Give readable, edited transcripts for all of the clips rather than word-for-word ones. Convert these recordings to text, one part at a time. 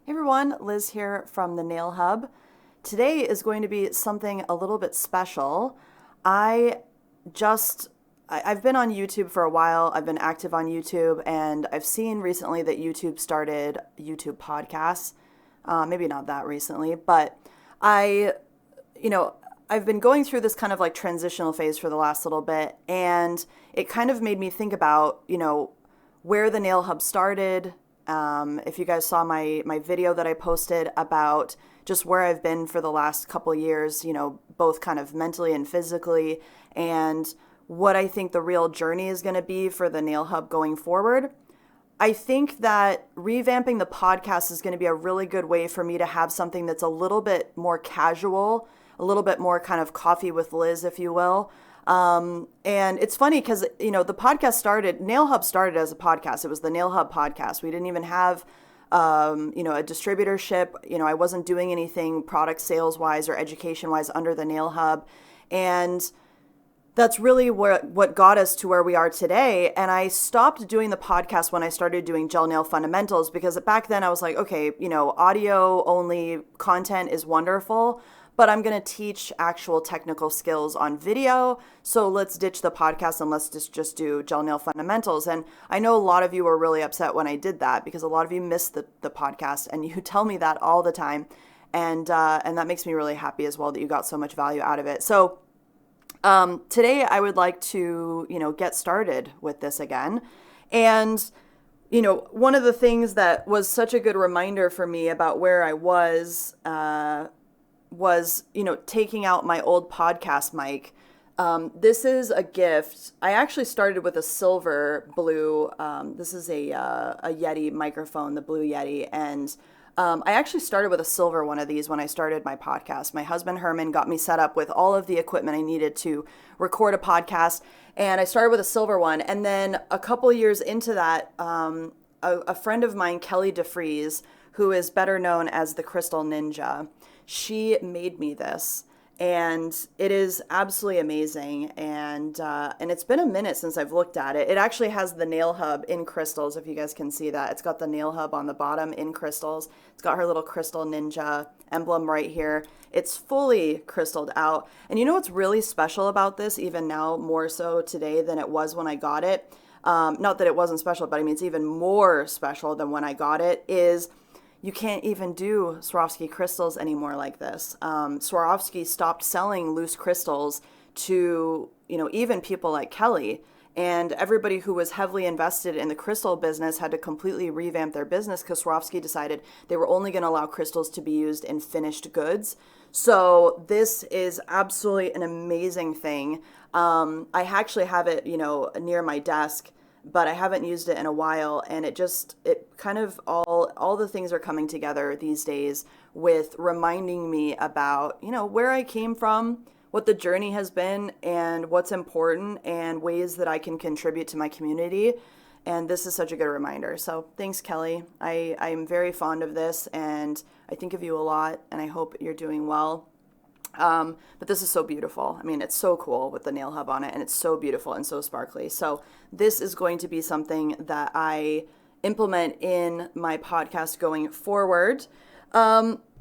Hey everyone, Liz here from the Nail Hub. Today is going to be something a little bit special. I just, I've been on YouTube for a while. I've been active on YouTube, and I've seen recently that YouTube started YouTube podcasts. Maybe not that recently, but I, you know, I've been going through this kind of like transitional phase for the last little bit, and it kind of made me think about, where the Nail Hub started. If you guys saw my video that I posted about just where I've been for the last couple years, both kind of mentally and physically, and what I think the real journey is going to be for the Nail Hub going forward. I think that revamping the podcast is going to be a really good way for me to have something that's a little bit more casual, a little bit more kind of coffee with Liz, if you will. And it's funny because, the podcast Nail Hub started as a podcast. It was the Nail Hub podcast. We didn't even have, a distributorship. I wasn't doing anything product sales wise or education wise under the Nail Hub. And that's really what got us to where we are today. And I stopped doing the podcast when I started doing gel nail fundamentals, because back then I was like, okay, audio only content is wonderful, but I'm going to teach actual technical skills on video. So let's ditch the podcast and let's just do gel nail fundamentals. And I know a lot of you were really upset when I did that, because a lot of you missed the podcast, and you tell me that all the time. And that makes me really happy as well that you got so much value out of it. So today I would like to, get started with this again. And, one of the things that was such a good reminder for me about where I was, taking out my old podcast mic. This is a gift. I actually started with a silver blue. This is a Yeti microphone, the Blue Yeti. And I actually started with a silver one of these when I started my podcast. My husband, Herman, got me set up with all of the equipment I needed to record a podcast. And I started with a silver one. And then a couple years into that, a friend of mine, Kelly DeFries, who is better known as the Crystal Ninja, she made me this, and it is absolutely amazing. And it's been a minute since I've looked at it. It actually has the Nail Hub in crystals, if you guys can see that. It's got the Nail Hub on the bottom in crystals. It's got her little Crystal Ninja emblem right here. It's fully crystalled out. And you know what's really special about this, even now more so today than it was when I got it? Not that it wasn't special, but I mean, it's even more special than when I got it, is you can't even do Swarovski crystals anymore like this. Swarovski stopped selling loose crystals to, even people like Kelly. And everybody who was heavily invested in the crystal business had to completely revamp their business, because Swarovski decided they were only going to allow crystals to be used in finished goods. So this is absolutely an amazing thing. I actually have it, near my desk, but I haven't used it in a while, and it kind of all the things are coming together these days with reminding me about, where I came from, what the journey has been, and what's important, and ways that I can contribute to my community. And this is such a good reminder. So thanks, Kelly. I am very fond of this, and I think of you a lot, and I hope you're doing well. But this is so beautiful. I mean, it's so cool with the Nail Hub on it, and it's so beautiful and so sparkly. So this is going to be something that I implement in my podcast going forward.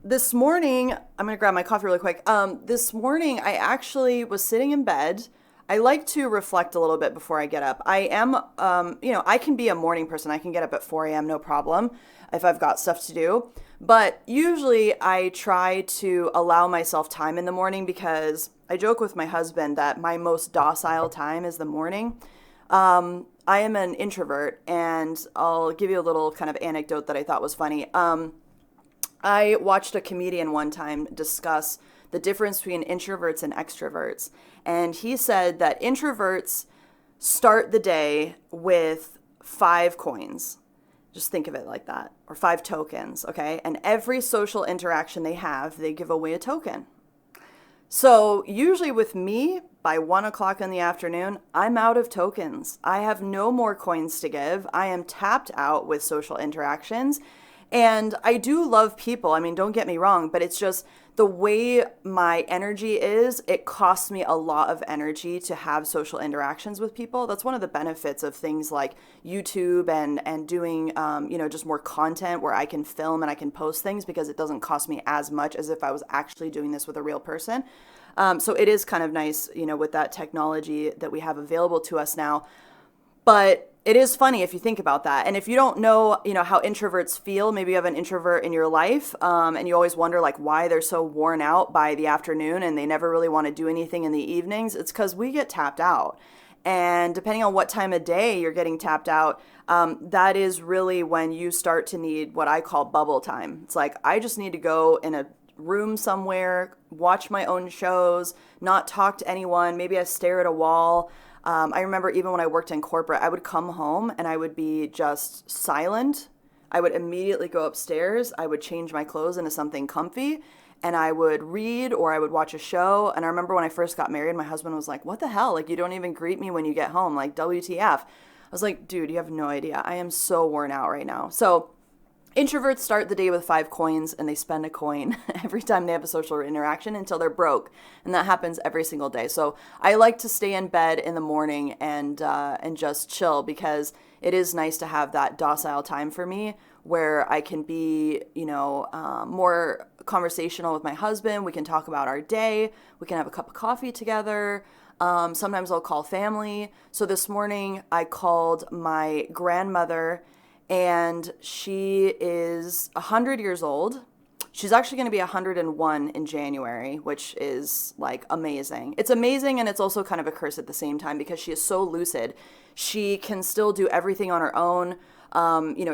This morning, I'm going to grab my coffee really quick. This morning, I actually was sitting in bed. I like to reflect a little bit before I get up. I am, I can be a morning person. I can get up at 4 a.m. no problem if I've got stuff to do. But usually I try to allow myself time in the morning, because I joke with my husband that my most docile time is the morning. I am an introvert, and I'll give you a little kind of anecdote that I thought was funny. I watched a comedian one time discuss the difference between introverts and extroverts. And he said that introverts start the day with 5 coins. Just think of it like that, or 5 tokens, okay? And every social interaction they have, they give away a token. So usually with me, by 1 o'clock in the afternoon, I'm out of tokens. I have no more coins to give. I am tapped out with social interactions. And I do love people. I mean, don't get me wrong, but it's just the way my energy is, it costs me a lot of energy to have social interactions with people. That's one of the benefits of things like YouTube and doing, just more content where I can film and I can post things because it doesn't cost me as much as if I was actually doing this with a real person. So it is kind of nice, with that technology that we have available to us now. But it is funny if you think about that. And if you don't know, how introverts feel, maybe you have an introvert in your life, and you always wonder like why they're so worn out by the afternoon and they never really want to do anything in the evenings. It's because we get tapped out. And depending on what time of day you're getting tapped out, that is really when you start to need what I call bubble time. It's like, I just need to go in a room somewhere, watch my own shows, not talk to anyone. Maybe I stare at a wall. I remember even when I worked in corporate, I would come home and I would be just silent. I would immediately go upstairs. I would change my clothes into something comfy and I would read or I would watch a show. And I remember when I first got married, my husband was like, what the hell? Like, you don't even greet me when you get home. Like, WTF? I was like, dude, you have no idea. I am so worn out right now. So introverts start the day with 5 coins and they spend a coin every time they have a social interaction until they're broke. And that happens every single day. So I like to stay in bed in the morning and just chill because it is nice to have that docile time for me where I can be, more conversational with my husband. We can talk about our day. We can have a cup of coffee together. Sometimes I'll call family. So this morning I called my grandmother and she is 100 years old. She's actually going to be 101 in January, which is like amazing. It's amazing and it's also kind of a curse at the same time because she is so lucid. She can still do everything on her own.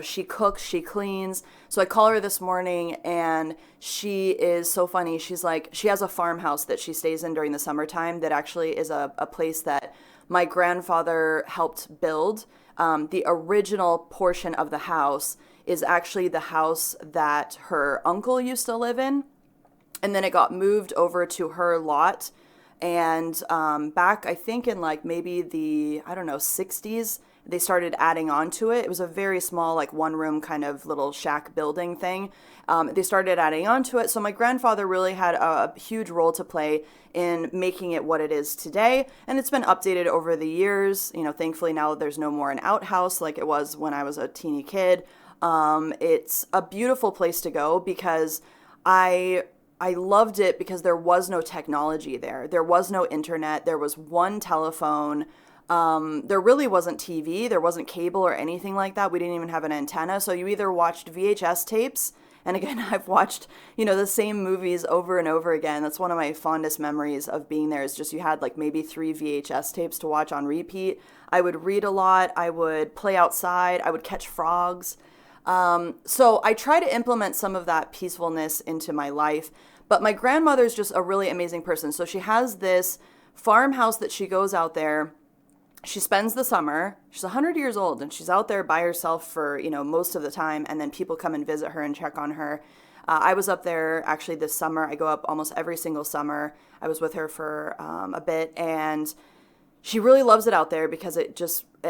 She cooks, she cleans. So I call her this morning and she is so funny. She's like, she has a farmhouse that she stays in during the summertime that actually is a place that my grandfather helped build. The original portion of the house is actually the house that her uncle used to live in. And then it got moved over to her lot. And back, I think in like maybe the, 60s, they started adding on to it. It was a very small, like 1-room kind of little shack building thing. They started adding on to it. So my grandfather really had a huge role to play in making it what it is today. And it's been updated over the years. Thankfully now there's no more an outhouse like it was when I was a teeny kid. It's a beautiful place to go because I loved it because there was no technology there. There was no internet. There was one telephone. There really wasn't TV. There wasn't cable or anything like that. We didn't even have an antenna. So you either watched VHS tapes. And again, I've watched, the same movies over and over again. That's one of my fondest memories of being there is just you had like maybe 3 VHS tapes to watch on repeat. I would read a lot. I would play outside. I would catch frogs. So I try to implement some of that peacefulness into my life. But my grandmother's just a really amazing person. So she has this farmhouse that she goes out there. She spends the summer. She's 100 years old and she's out there by herself for, most of the time. And then people come and visit her and check on her. I was up there actually this summer. I go up almost every single summer. I was with her for a bit and she really loves it out there because it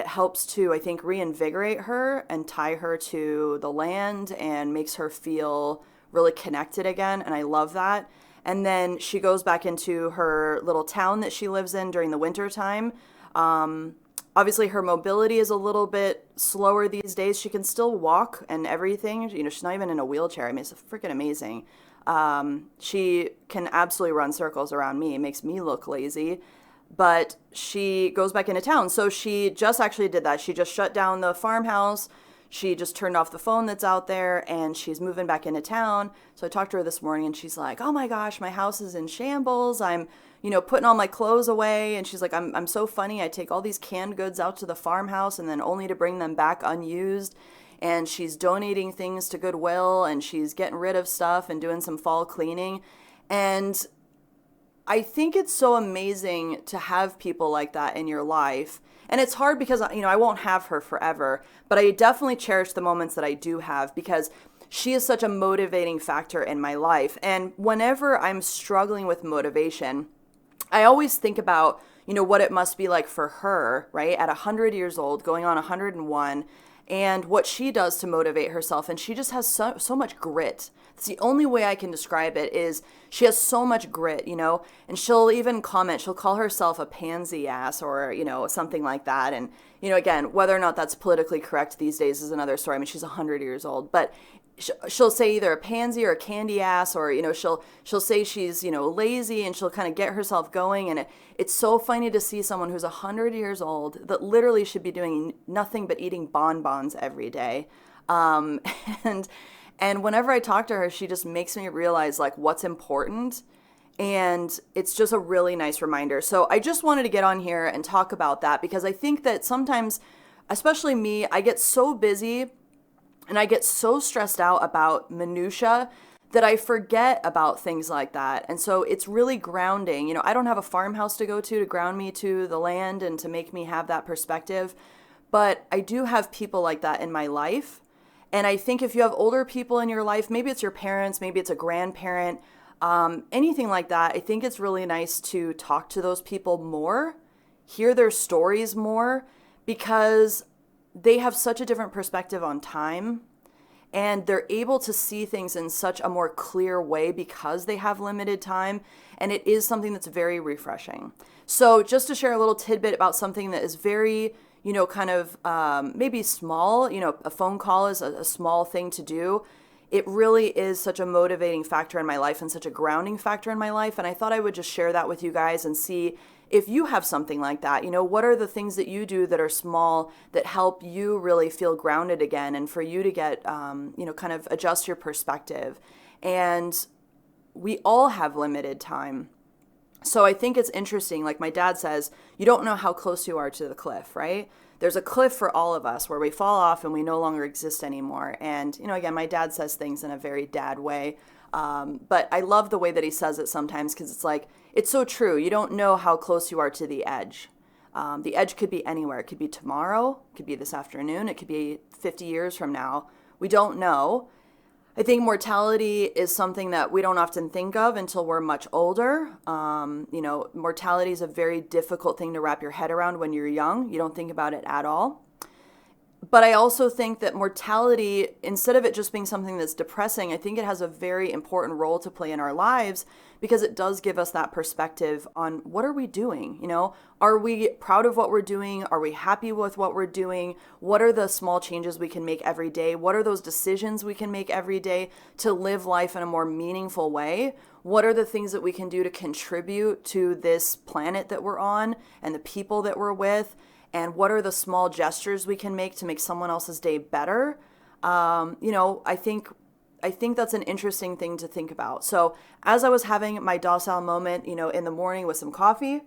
helps to, I think, reinvigorate her and tie her to the land and makes her feel really connected again. And I love that. And then she goes back into her little town that she lives in during the winter time. Obviously her mobility is a little bit slower these days. She can still walk and everything. She's not even in a wheelchair. I mean, it's freaking amazing. She can absolutely run circles around me. It makes me look lazy, but she goes back into town. So she just actually did that. She just shut down the farmhouse. She just turned off the phone that's out there and she's moving back into town. So I talked to her this morning and she's like, oh my gosh, my house is in shambles. I'm putting all my clothes away. And she's like, I'm so funny. I take all these canned goods out to the farmhouse and then only to bring them back unused. And she's donating things to Goodwill and she's getting rid of stuff and doing some fall cleaning. And I think it's so amazing to have people like that in your life. And it's hard because, I won't have her forever, but I definitely cherish the moments that I do have because she is such a motivating factor in my life. And whenever I'm struggling with motivation, I always think about, what it must be like for her, right? At 100 years old, going on 101, and what she does to motivate herself. And she just has so much grit. It's the only way I can describe it is she has so much grit, and she'll even comment, she'll call herself a pansy ass or, something like that. And, again, whether or not that's politically correct these days is another story. I mean, she's 100 years old, but she'll say either a pansy or a candy ass, or, she'll say she's, lazy, and she'll kind of get herself going. And it's so funny to see someone who's 100 years old that literally should be doing nothing but eating bonbons every day. And whenever I talk to her, she just makes me realize like what's important. And it's just a really nice reminder. So I just wanted to get on here and talk about that, because I think that sometimes, especially me, I get so busy and I get so stressed out about minutia that I forget about things like that. And so it's really grounding. I don't have a farmhouse to go to ground me to the land and to make me have that perspective. But I do have people like that in my life. And I think if you have older people in your life, maybe it's your parents, maybe it's a grandparent, anything like that, I think it's really nice to talk to those people more, hear their stories more, because they have such a different perspective on time, and they're able to see things in such a more clear way because they have limited time. And it is something that's very refreshing. So just to share a little tidbit about something that is very, kind of maybe small, a phone call is a small thing to do. It really is such a motivating factor in my life and such a grounding factor in my life. And I thought I would just share that with you guys and see if you have something like that. What are the things that you do that are small that help you really feel grounded again, and for you to get, kind of adjust your perspective. And we all have limited time. So I think it's interesting, like my dad says, you don't know how close you are to the cliff, right? There's a cliff for all of us where we fall off and we no longer exist anymore. And, again, my dad says things in a very dad way. But I love the way that he says it sometimes, because it's like, it's so true. You don't know how close you are to the edge. The edge could be anywhere. It could be tomorrow. It could be this afternoon. It could be 50 years from now. We don't know. I think mortality is something that we don't often think of until we're much older. Mortality is a very difficult thing to wrap your head around when you're young. You don't think about it at all. But I also think that mortality, instead of it just being something that's depressing, I think it has a very important role to play in our lives, because it does give us that perspective on what are we doing? Are we proud of what we're doing? Are we happy with what we're doing? What are the small changes we can make every day? What are those decisions we can make every day to live life in a more meaningful way? What are the things that we can do to contribute to this planet that we're on and the people that we're with? And what are the small gestures we can make to make someone else's day better? I think that's an interesting thing to think about. So as I was having my docile moment, in the morning with some coffee,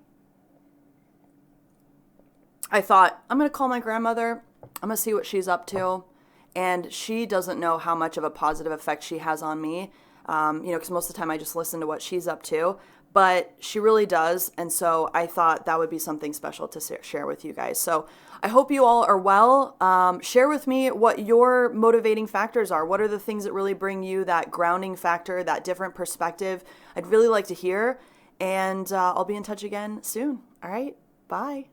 I thought, I'm going to call my grandmother. I'm going to see what she's up to. And she doesn't know how much of a positive effect she has on me, because most of the time I just listen to what she's up to. But she really does. And so I thought that would be something special to share with you guys. So I hope you all are well. Share with me what your motivating factors are. What are the things that really bring you that grounding factor, that different perspective? I'd really like to hear. And I'll be in touch again soon. All right. Bye.